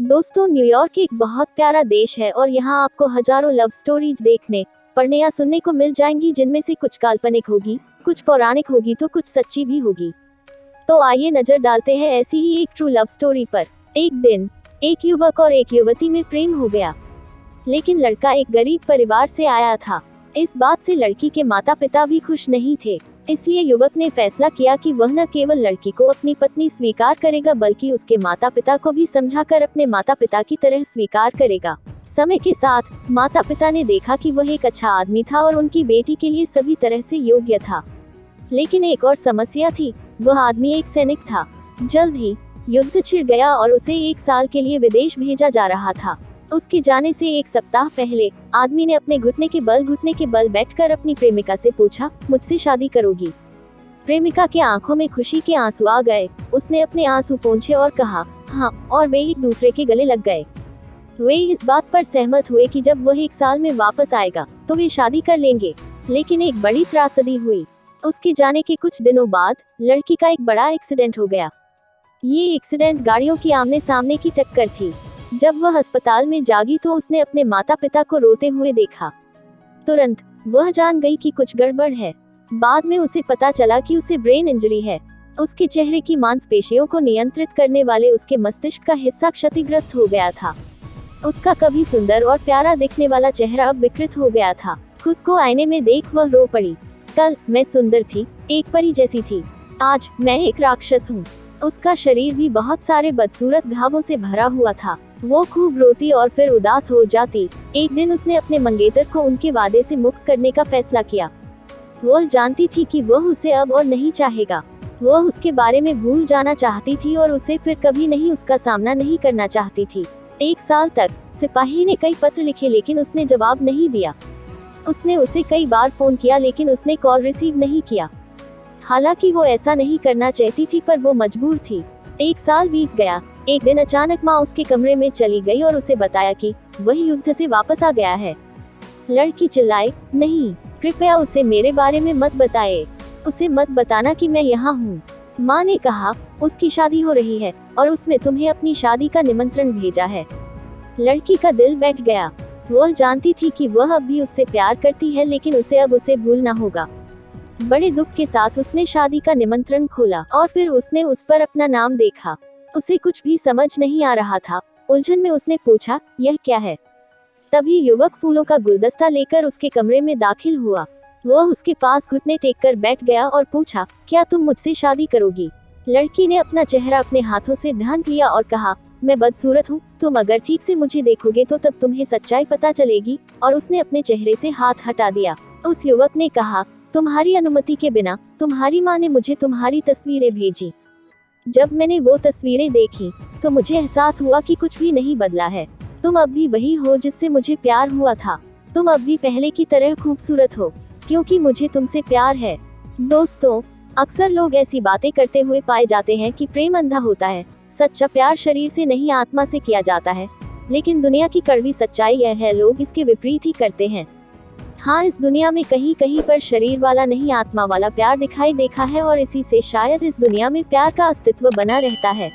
दोस्तों, न्यूयॉर्क एक बहुत प्यारा देश है और यहाँ आपको हजारों लव स्टोरीज देखने, पढ़ने या सुनने को मिल जाएंगी, जिनमें से कुछ काल्पनिक होगी, कुछ पौराणिक होगी तो कुछ सच्ची भी होगी। तो आइए नजर डालते हैं ऐसी ही एक ट्रू लव स्टोरी पर। एक दिन एक युवक और एक युवती में प्रेम हो गया, लेकिन लड़का एक गरीब परिवार से आया था। इस बात से लड़की के माता पिता भी खुश नहीं थे, इसलिए युवक ने फैसला किया कि वह न केवल लड़की को अपनी पत्नी स्वीकार करेगा, बल्कि उसके माता पिता को भी समझाकर अपने माता पिता की तरह स्वीकार करेगा। समय के साथ माता पिता ने देखा कि वह एक अच्छा आदमी था और उनकी बेटी के लिए सभी तरह से योग्य था। लेकिन एक और समस्या थी, वह आदमी एक सैनिक था। जल्द ही युद्ध छिड़ गया और उसे 1 साल के लिए विदेश भेजा जा रहा था। उसके जाने से 1 सप्ताह पहले आदमी ने अपने घुटने के बल बैठकर अपनी प्रेमिका से पूछा, मुझसे शादी करोगी? प्रेमिका के आंखों में खुशी के आंसू आ गए। उसने अपने आंसू पोंछे और कहा, हाँ, और वे एक दूसरे के गले लग गए। वे इस बात पर सहमत हुए कि जब वह 1 साल में वापस आएगा तो वे शादी कर लेंगे। लेकिन एक बड़ी त्रासदी हुई। उसके जाने के कुछ दिनों बाद लड़की का एक बड़ा एक्सीडेंट हो गया। ये एक्सीडेंट गाड़ियों की आमने सामने की टक्कर थी। जब वह अस्पताल में जागी तो उसने अपने माता पिता को रोते हुए देखा। तुरंत वह जान गई कि कुछ गड़बड़ है। बाद में उसे पता चला कि उसे ब्रेन इंजरी है। उसके चेहरे की मांसपेशियों को नियंत्रित करने वाले उसके मस्तिष्क का हिस्सा क्षतिग्रस्त हो गया था। उसका कभी सुंदर और प्यारा दिखने वाला चेहरा अब विकृत हो गया था। खुद को आईने में देख वह रो पड़ी। कल मैं सुंदर थी, एक परी जैसी थी। आज मैं एक राक्षस हूँ। उसका शरीर भी बहुत सारे बदसूरत घावों से भरा हुआ था। वो खूब रोती और फिर उदास हो जाती। एक दिन उसने अपने मंगेतर को उनके वादे से मुक्त करने का फैसला किया। वह जानती थी कि वह उसे अब और नहीं चाहेगा। वह उसके बारे में भूल जाना चाहती थी और उसे फिर कभी नहीं उसका सामना नहीं करना चाहती थी। 1 साल तक सिपाही ने कई पत्र लिखे, लेकिन उसने जवाब नहीं दिया। उसने उसे कई बार फोन किया, लेकिन उसने कॉल रिसीव नहीं किया। हालांकि वो ऐसा नहीं करना चाहती थी, पर वो मजबूर थी। 1 साल बीत गया। एक दिन अचानक माँ उसके कमरे में चली गई और उसे बताया कि वह युद्ध से वापस आ गया है। लड़की चिल्लाई, नहीं, कृपया उसे मेरे बारे में मत बताए। उसे मत बताना कि मैं यहाँ हूँ। माँ ने कहा, उसकी शादी हो रही है और उसमें तुम्हें अपनी शादी का निमंत्रण भेजा है। लड़की का दिल बैठ गया। वह जानती थी कि वह अब भी उससे प्यार करती है, लेकिन उसे अब उसे भूलना होगा। बड़े दुख के साथ उसने शादी का निमंत्रण खोला और फिर उसने उस पर अपना नाम देखा। उसे कुछ भी समझ नहीं आ रहा था। उलझन में उसने पूछा, यह क्या है? तभी युवक फूलों का गुलदस्ता लेकर उसके कमरे में दाखिल हुआ। वह उसके पास घुटने टेक कर बैठ गया और पूछा, क्या तुम मुझसे शादी करोगी? लड़की ने अपना चेहरा अपने हाथों से ढांक लिया और कहा, मैं बदसूरत हूँ, तुम अगर ठीक से मुझे देखोगे तो तब तुम्हें सच्चाई पता चलेगी। और उसने अपने चेहरे से हाथ हटा दिया। उस युवक ने कहा, तुम्हारी अनुमति के बिना तुम्हारी माँ ने मुझे तुम्हारी तस्वीरें भेजी। जब मैंने वो तस्वीरें देखी तो मुझे एहसास हुआ कि कुछ भी नहीं बदला है। तुम अब भी वही हो जिससे मुझे प्यार हुआ था। तुम अब भी पहले की तरह खूबसूरत हो, क्योंकि मुझे तुमसे प्यार है। दोस्तों, अक्सर लोग ऐसी बातें करते हुए पाए जाते हैं कि प्रेम अंधा होता है। सच्चा प्यार शरीर से नहीं, आत्मा से किया जाता है। लेकिन दुनिया की कड़वी सच्चाई यह है, लोग इसके विपरीत ही करते हैं। हाँ, इस दुनिया में कहीं कहीं पर शरीर वाला नहीं, आत्मा वाला प्यार दिखाई देखा है, और इसी से शायद इस दुनिया में प्यार का अस्तित्व बना रहता है।